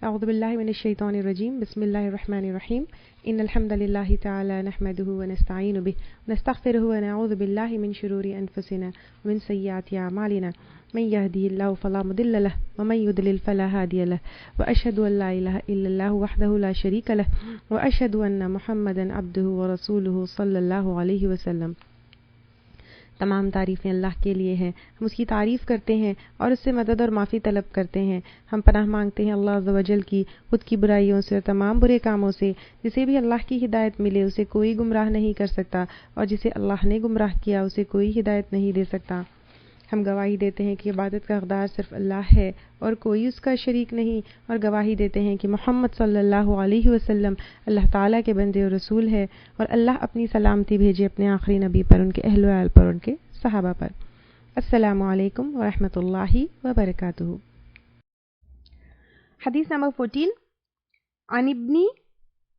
أعوذ بالله من الشيطان الرجيم بسم الله الرحمن الرحيم إن الحمد لله تعالى نحمده ونستعين به ونستغفره ونعوذ بالله من شرور أنفسنا ومن سيئات أعمالنا من يهده الله فلا مضل له ومن يضلل فلا هادي له وأشهد أن لا إله إلا الله وحده لا شريك له وأشهد أن محمدا عبده ورسوله صلى الله عليه وسلم۔ تمام تعریفیں اللہ کے لیے ہیں، ہم اس کی تعریف کرتے ہیں اور اس سے مدد اور معافی طلب کرتے ہیں۔ ہم پناہ مانگتے ہیں اللہ عز و جل کی خود کی برائیوں سے اور تمام برے کاموں سے۔ جسے بھی اللہ کی ہدایت ملے اسے کوئی گمراہ نہیں کر سکتا، اور جسے اللہ نے گمراہ کیا اسے کوئی ہدایت نہیں دے سکتا۔ ہم گواہی دیتے ہیں کہ عبادت کا حقدار صرف اللہ ہے اور کوئی اس کا شریک نہیں، اور گواہی دیتے ہیں کہ محمد صلی اللہ علیہ وسلم اللہ تعالیٰ کے بندے اور رسول ہے، اور اللہ اپنی سلامتی بھیجے اپنے آخری نبی پر، ان کے اہل و عیال پر، ان کے صحابہ پر۔ السلام علیکم ورحمۃ اللہ وبرکاتہ۔ حدیث نمبر 14 عن ابن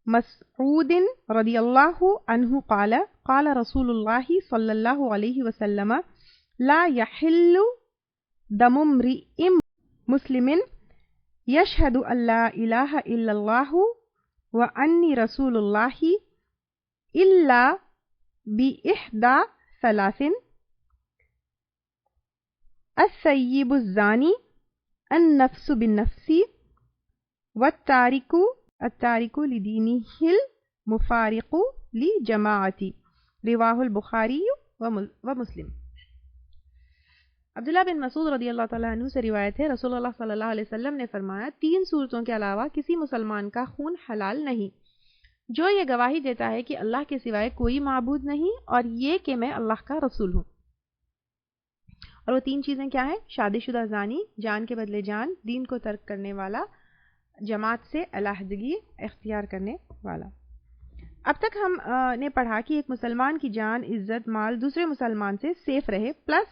مسعود رضی اللہ عنہ قال قال رسول اللہ صلی اللہ علیہ وسلم لا يحل دم امرئ مسلم يشهد ان لا اله الا الله واني رسول الله الا باحدى ثلاث: الثيب الزاني، النفس بالنفس، والتارك لدينه المفارق لجماعة۔ رواہ البخاری ومسلم۔ عبداللہ بن مسعود رضی اللہ تعالیٰ عنہ سے روایت ہے، رسول اللہ صلی اللہ علیہ وسلم نے فرمایا، 3 صورتوں کے علاوہ کسی مسلمان کا خون حلال نہیں، جو یہ گواہی دیتا ہے کہ اللہ کے سوائے کوئی معبود نہیں اور یہ کہ میں اللہ کا رسول ہوں۔ اور وہ 3 چیزیں کیا ہیں؟ شادی شدہ زانی، جان کے بدلے جان، دین کو ترک کرنے والا، جماعت سے علیحدگی اختیار کرنے والا۔ اب تک ہم نے پڑھا کہ ایک مسلمان کی جان، عزت، مال دوسرے مسلمان سے سیف رہے، پلس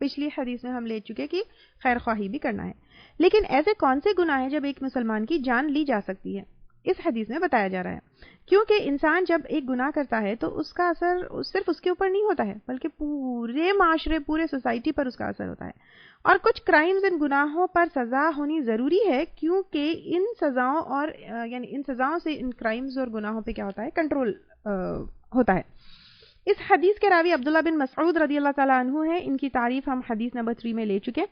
پچھلی حدیث میں ہم لے چکے کہ خیر خواہی بھی کرنا ہے۔ لیکن ایسے کون سے گناہ ہیں جب ایک مسلمان کی جان لی جا سکتی ہے؟ اس حدیث میں بتایا جا رہا ہے، کیونکہ انسان جب ایک گناہ کرتا ہے تو اس کا اثر صرف اس کے اوپر نہیں ہوتا ہے، بلکہ پورے معاشرے، پورے سوسائٹی پر اس کا اثر ہوتا ہے۔ اور کچھ کرائمز، ان گناہوں پر سزا ہونی ضروری ہے، کیونکہ ان سزاؤں سے ان کرائمز اور گناہوں پہ کیا ہوتا ہے؟ کنٹرول ہوتا ہے۔ اس حدیث کے راوی عبداللہ بن مسعود رضی اللہ تعالیٰ عنہ ہیں، ان کی تعریف ہم حدیث نمبر 3 میں لے چکے۔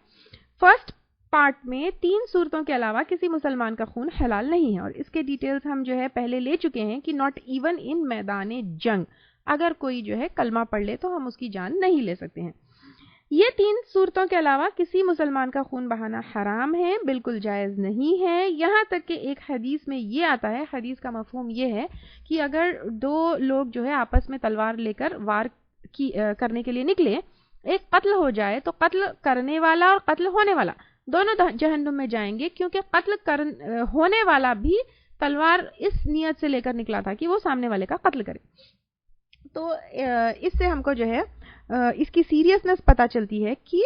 فرسٹ پارٹ میں 3 صورتوں کے علاوہ کسی مسلمان کا خون حلال نہیں ہے، اور اس کے ڈیٹیلز ہم پہلے لے چکے ہیں کہ ناٹ ایون ان میدان جنگ، اگر کوئی کلمہ پڑھ لے تو ہم اس کی جان نہیں لے سکتے ہیں۔ یہ 3 صورتوں کے علاوہ کسی مسلمان کا خون بہانا حرام ہے، بالکل جائز نہیں ہے، یہاں تک کہ ایک حدیث میں یہ آتا ہے، حدیث کا مفہوم یہ ہے کہ اگر 2 لوگ آپس میں تلوار لے کر وار کرنے کے لیے نکلے، ایک قتل ہو جائے تو قتل کرنے والا اور قتل ہونے والا دونوں جہنم میں جائیں گے، کیونکہ قتل ہونے والا بھی تلوار اس نیت سے لے کر نکلا تھا کہ وہ سامنے والے کا قتل کرے۔ تو اس سے ہم کو اس کی سیریسنس پتہ چلتی ہے کہ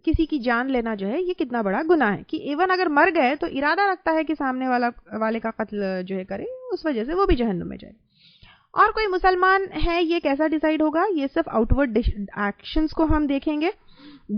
کسی کی جان لینا یہ کتنا بڑا گناہ ہے، کہ ایون اگر مر گئے تو ارادہ رکھتا ہے کہ سامنے والے کا قتل کرے، اس وجہ سے وہ بھی جہنم میں جائے۔ اور کوئی مسلمان ہے، یہ کیسا ڈیسائیڈ ہوگا؟ یہ صرف آؤٹ ورڈ ایکشنز کو ہم دیکھیں گے،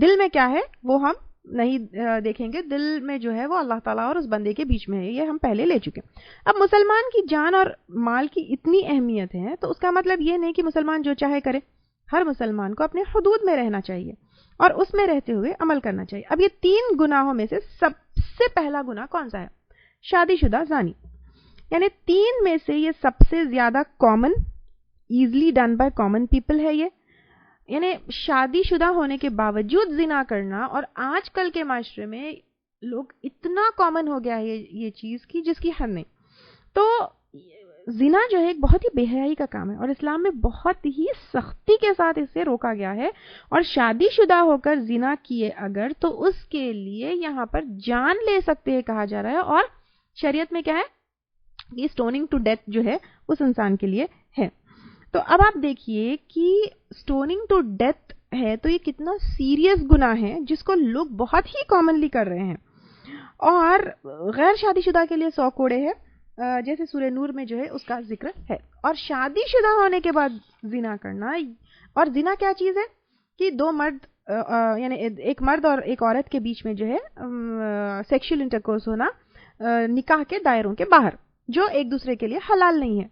دل میں کیا ہے وہ ہم نہیں دیکھیں گے۔ دل میں وہ اللہ تعالیٰ اور اس بندے کے بیچ میں ہے، یہ ہم پہلے لے چکے۔ اب مسلمان کی جان اور مال کی اتنی اہمیت ہے تو اس کا مطلب یہ نہیں کہ مسلمان جو چاہے کرے۔ ہر مسلمان کو اپنے حدود میں رہنا چاہیے اور اس میں رہتے ہوئے عمل کرنا چاہیے۔ اب یہ 3 گناہوں میں سے سب سے پہلا گناہ کون سا ہے؟ شادی شدہ زانی، یعنی 3 میں سے یہ سب سے زیادہ common, easily done by common people ہے۔ یہ یعنی شادی شدہ ہونے کے باوجود زنا کرنا، اور آج کل کے معاشرے میں لوگ اتنا کامن ہو گیا ہے یہ چیز کی جس کی حد نہیں۔ تو زنا ایک بہت ہی بے حیائی کا کام ہے، اور اسلام میں بہت ہی سختی کے ساتھ اسے روکا گیا ہے، اور شادی شدہ ہو کر زنا کیے اگر تو اس کے لیے یہاں پر جان لے سکتے ہیں کہا جا رہا ہے، اور شریعت میں کیا ہے؟ یہ سٹوننگ ٹو ڈیتھ اس انسان کے لیے ہے۔ تو اب آپ دیکھیے کہ سٹوننگ ٹو ڈیتھ ہے تو یہ کتنا سیریس گناہ ہے جس کو لوگ بہت ہی کامنلی کر رہے ہیں، اور غیر شادی شدہ کے لیے 100 کوڑے ہے، جیسے سورہ نور میں اس کا ذکر ہے۔ اور شادی شدہ ہونے کے بعد زنا کرنا، اور زنا کیا چیز ہے کہ 2 مرد یعنی ایک مرد اور ایک عورت کے بیچ میں سیکشل انٹرکورس ہونا، نکاح کے دائروں کے باہر جو ایک دوسرے کے لیے حلال نہیں ہے.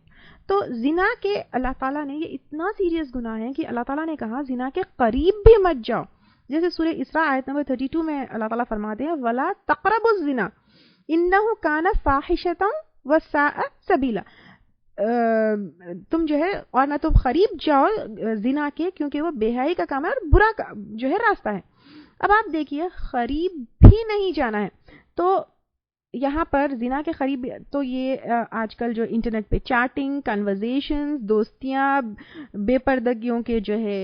تو زنا کے اللہ تعالیٰ نے یہ اتنا سیریس گناہ ہے کہ اللہ تعالیٰ نے کہا زنا کے قریب بھی مت جاؤ. جیسے سورہ اسراء آیت نمبر 32 میں اللہ تعالیٰ فرماتے ہیں وَلَا تَقْرَبُوا الزِّنَا إِنَّهُ كَانَ فَاحِشَةً وَسَاءَ سَبِيلًا. تم جو ہے اور نہ تم قریب جاؤ زنا کے کیونکہ وہ بے حیائی کا کام ہے اور برا جو ہے راستہ ہے. اب آپ دیکھیے قریب بھی نہیں جانا ہے. تو یہاں پر زنا کے قریب تو یہ آج کل جو انٹرنیٹ پہ چیٹنگ، کنورزیشنز، دوستیاں، بے پردگیوں کے جو ہے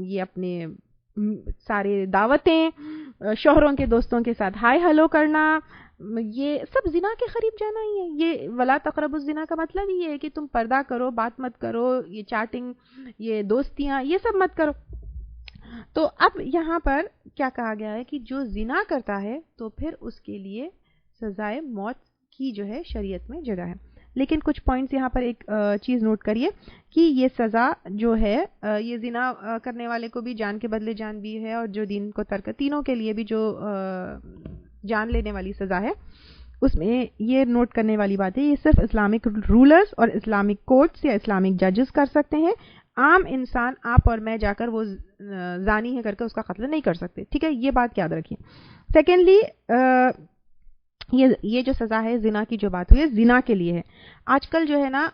یہ اپنے سارے دعوتیں، شوہروں کے دوستوں کے ساتھ ہائی ہلو کرنا، یہ سب زنا کے قریب جانا ہی ہے. یہ ولا تقربوا الزنا کا مطلب ہی ہے کہ تم پردہ کرو، بات مت کرو، یہ چیٹنگ، یہ دوستیاں، یہ سب مت کرو. تو اب یہاں پر کیا کہا گیا ہے کہ جو زنا کرتا ہے تو پھر اس کے لیے سزائے موت کی جو ہے شریعت میں جگہ ہے. لیکن کچھ پوائنٹس یہاں پر ایک چیز نوٹ کریے کہ یہ سزا جو ہے یہ زنا کرنے والے کو بھی جان کے بدلے جان بھی ہے اور جو دین کو ترک تینوں کے لیے بھی جو جان لینے والی سزا ہے اس میں یہ نوٹ کرنے والی بات ہے یہ صرف اسلامک رولرز اور اسلامک کورٹس یا اسلامک ججز کر سکتے ہیں. عام انسان آپ اور میں جا کر وہ زانی ہے کر کے اس کا قتل نہیں کر سکتے. ٹھیک ہے، یہ بات یاد رکھیے. سیکنڈلی یہ جو سزا ہے زنا کی جو بات ہوئی ہے زنا کے لیے ہے. آج کل جو ہے نا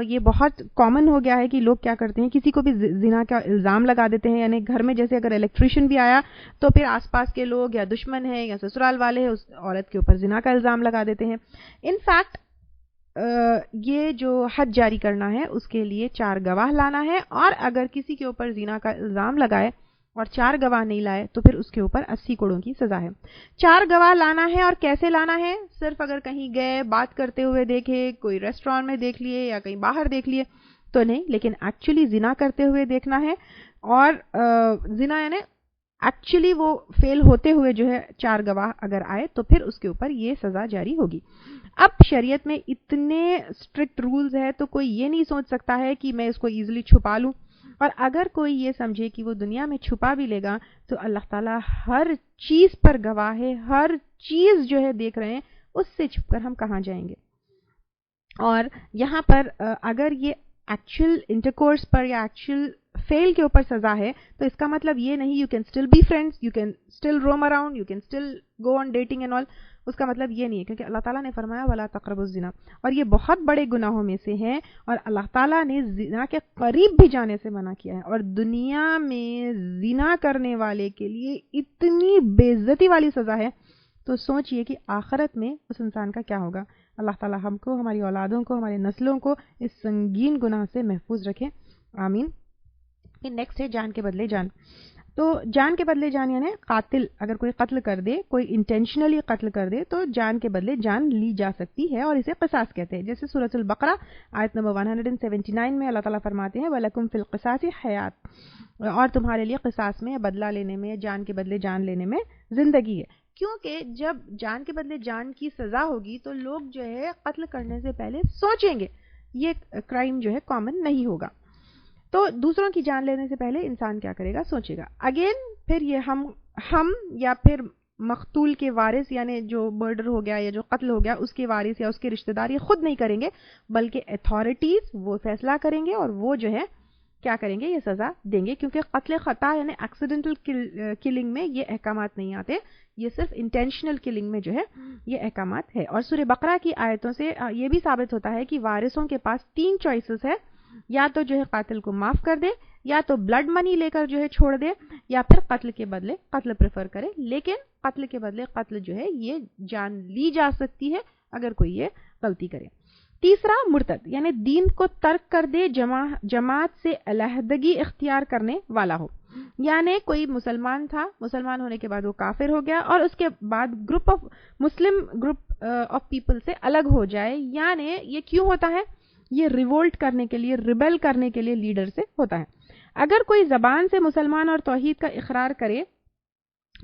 یہ بہت کامن ہو گیا ہے کہ لوگ کیا کرتے ہیں کسی کو بھی زنا کا الزام لگا دیتے ہیں. یعنی گھر میں جیسے اگر الیکٹریشین بھی آیا تو پھر آس پاس کے لوگ یا دشمن ہیں یا سسرال والے ہیں اس عورت کے اوپر زنا کا الزام لگا دیتے ہیں. ان فیکٹ یہ جو حد جاری کرنا ہے اس کے لیے 4 گواہ لانا ہے اور اگر کسی کے اوپر زنا کا الزام لگائے اور 4 گواہ نہیں لائے تو پھر اس کے اوپر 80 کوڑوں کی سزا ہے. 4 گواہ لانا ہے اور کیسے لانا ہے؟ صرف اگر کہیں گئے بات کرتے ہوئے دیکھے، کوئی ریسٹورانٹ میں دیکھ لیے یا کہیں باہر دیکھ لیے تو نہیں، لیکن ایکچولی زنا کرتے ہوئے دیکھنا ہے. اور زنا یعنی ایکچولی وہ فیل ہوتے ہوئے جو ہے 4 گواہ اگر آئے تو پھر اس کے اوپر یہ سزا جاری ہوگی. اب شریعت میں اتنے اسٹرکٹ رولز ہے تو کوئی یہ نہیں سوچ سکتا ہے کہ میں اس کو ایزیلی چھپا لوں. اور اگر کوئی یہ سمجھے کہ وہ دنیا میں چھپا بھی لے گا تو اللہ تعالیٰ ہر چیز پر گواہ ہے، ہر چیز جو ہے دیکھ رہے ہیں، اس سے چھپ کر ہم کہاں جائیں گے. اور یہاں پر اگر یہ ایکچوئل انٹرکورس پر یا ایکچوئل فیل کے اوپر سزا ہے تو اس کا مطلب یہ نہیں you can still be friends, you can still roam around, you can still go on dating and all. اس کا مطلب یہ نہیں ہے کیونکہ اللہ تعالیٰ نے فرمایا وَلَا تَقْرَبُوا الزِّنَا، اور یہ بہت بڑے گناہوں میں سے ہے اور اللہ تعالیٰ نے زنا کے قریب بھی جانے سے منع کیا ہے. اور دنیا میں زنا کرنے والے کے لیے اتنی بے عزتی والی سزا ہے تو سوچئے کہ آخرت میں اس انسان کا کیا ہوگا. اللہ تعالیٰ ہم کو، ہماری اولادوں کو، ہمارے نسلوں کو اس سنگین گناہ سے محفوظ رکھے، آمین. نیکسٹ ہے جان کے بدلے جان. تو جان کے بدلے جان یعنی قاتل اگر کوئی قتل کر دے، کوئی انٹینشنلی قتل کر دے تو جان کے بدلے جان لی جا سکتی ہے اور اسے قصاص کہتے ہیں. جیسے سورۃ البقرہ آیت نمبر 179 میں اللہ تعالیٰ فرماتے ہیں وَلَكُمْ فِي الْقِصَاصِ حَيَاةٌ، اور تمہارے لیے قصاص میں، بدلہ لینے میں، جان کے بدلے جان لینے میں زندگی ہے. کیونکہ جب جان کے بدلے جان کی سزا ہوگی تو لوگ جو ہے قتل کرنے سے پہلے سوچیں گے، یہ کرائم جو ہے کامن نہیں ہوگا. تو دوسروں کی جان لینے سے پہلے انسان کیا کرے گا، سوچے گا. اگین پھر یہ ہم یا پھر مقتول کے وارث یعنی جو مرڈر ہو گیا یا جو قتل ہو گیا اس کے وارث یا اس کے رشتہ دار یہ خود نہیں کریں گے بلکہ اتھارٹیز وہ فیصلہ کریں گے اور وہ جو ہے کیا کریں گے، یہ سزا دیں گے. کیونکہ قتل خطا یعنی ایکسیڈنٹل کلنگ میں یہ احکامات نہیں آتے، یہ صرف انٹینشنل کلنگ میں جو ہے یہ احکامات ہے. اور سورہ بقرہ کی آیتوں سے یہ بھی ثابت ہوتا ہے کہ وارثوں کے پاس 3 چوائسز ہے، یا تو جو ہے قاتل کو معاف کر دے، یا تو بلڈ منی لے کر جو ہے چھوڑ دے، یا پھر قتل کے بدلے قتل پریفر کرے. لیکن قتل کے بدلے قتل جو ہے یہ جان لی جا سکتی ہے اگر کوئی یہ غلطی کرے. تیسرا مرتد یعنی دین کو ترک کر دے، جماعت سے علیحدگی اختیار کرنے والا ہو. یعنی کوئی مسلمان تھا، مسلمان ہونے کے بعد وہ کافر ہو گیا اور اس کے بعد مسلم گروپ آف پیپل سے الگ ہو جائے. یعنی یہ کیوں ہوتا ہے؟ یہ ریولٹ کرنے کے لیے، ریبل کرنے کے لیے لیڈر سے ہوتا ہے. اگر کوئی زبان سے مسلمان اور توحید کا اقرار کرے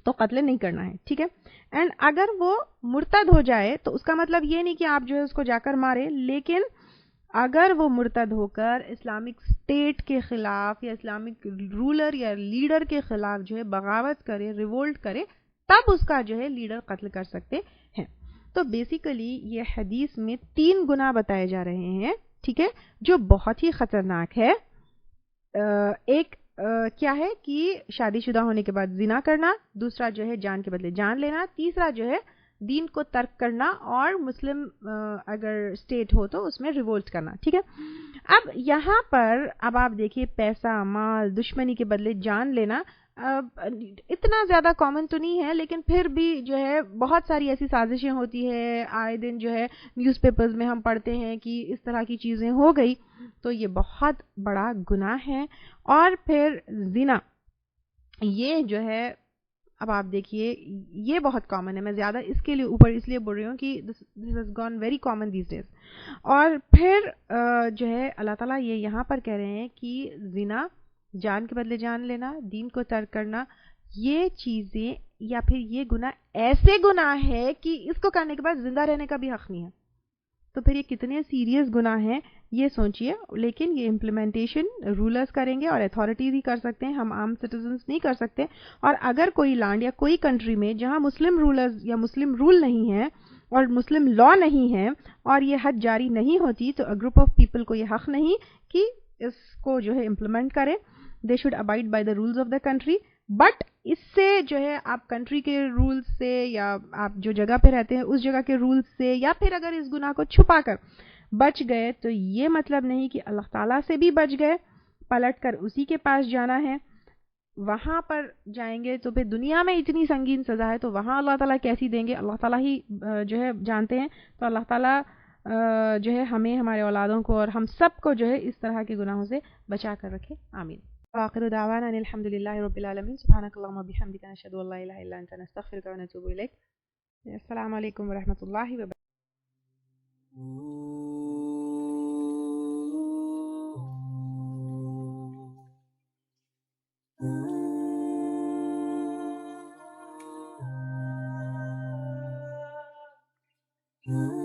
تو قتل نہیں کرنا ہے، ٹھیک ہے. اینڈ اگر وہ مرتد ہو جائے تو اس کا مطلب یہ نہیں کہ آپ جو ہے اس کو جا کر مارے، لیکن اگر وہ مرتد ہو کر اسلامک اسٹیٹ کے خلاف یا اسلامک رولر یا لیڈر کے خلاف جو ہے بغاوت کرے، ریولٹ کرے، تب اس کا جو ہے لیڈر قتل کر سکتے ہیں. تو بیسیکلی یہ حدیث میں 3 گناہ بتائے جا رہے ہیں، ٹھیک ہے، جو بہت ہی خطرناک ہے۔ ایک کیا ہے کہ شادی شدہ ہونے کے بعد زنا کرنا، دوسرا جو ہے جان کے بدلے جان لینا، تیسرا جو ہے دین کو ترک کرنا اور مسلم اگر اسٹیٹ ہو تو اس میں ریولٹ کرنا، ٹھیک ہے۔ اب یہاں پر اب آپ دیکھیے پیسہ، مال، دشمنی کے بدلے جان لینا اتنا زیادہ کامن تو نہیں ہے، لیکن پھر بھی جو ہے بہت ساری ایسی سازشیں ہوتی ہے، آئے دن جو ہے نیوز پیپرز میں ہم پڑھتے ہیں کہ اس طرح کی چیزیں ہو گئی، تو یہ بہت بڑا گناہ ہے۔ اور پھر زنا، یہ جو ہے اب آپ دیکھیے یہ بہت کامن ہے، میں زیادہ اس کے لیے اوپر اس لیے بول رہی ہوں کہ this has gone very common these days. اور پھر جو ہے اللہ تعالیٰ یہ یہاں پر کہہ رہے ہیں کہ زنا، جان کے بدلے جان لینا، دین کو ترک کرنا، یہ چیزیں یا پھر یہ گناہ ایسے گناہ ہے کہ اس کو کرنے کے بعد زندہ رہنے کا بھی حق نہیں ہے۔ تو پھر یہ کتنے سیریس گناہ ہیں یہ سوچئے، لیکن یہ امپلیمنٹیشن رولرز کریں گے اور اتھارٹیز ہی کر سکتے ہیں، ہم عام سٹیزنز نہیں کر سکتے۔ اور اگر کوئی لینڈ یا کوئی کنٹری میں جہاں مسلم رولرز یا مسلم رول نہیں ہے اور مسلم لا نہیں ہے اور یہ حد جاری نہیں ہوتی، تو گروپ آف پیپل کو یہ حق نہیں کہ اس کو جو ہے امپلیمنٹ کرے۔ They should abide by the rules of the country, but اس سے جو ہے آپ کنٹری کے رولز سے یا آپ جو جگہ پہ رہتے ہیں اس جگہ کے رولز سے، یا پھر اگر اس گناہ کو چھپا کر بچ گئے تو یہ مطلب نہیں کہ اللہ تعالیٰ سے بھی بچ گئے، پلٹ کر اسی کے پاس جانا ہے۔ وہاں پر جائیں گے تو پھر دنیا میں اتنی سنگین سزا ہے تو وہاں اللہ تعالیٰ کیسی دیں گے، اللہ تعالیٰ ہی جو ہے جانتے ہیں۔ تو اللہ تعالیٰ جو ہے ہمیں، ہمارے اولادوں کو اور ہم سب کو جو ہے اس طرح کے گناہوں سے بچا کر رکھے، آمین۔ وآخر دعوانا ان الحمد للہ رب العالمین، سبحانک اللہم وبحمدک، نشہد ان لا الہ الا انت، نستغفرک ونتوب الیک۔ السلام علیکم ورحمۃ اللہ وبرکاتہ۔ Mm-hmm.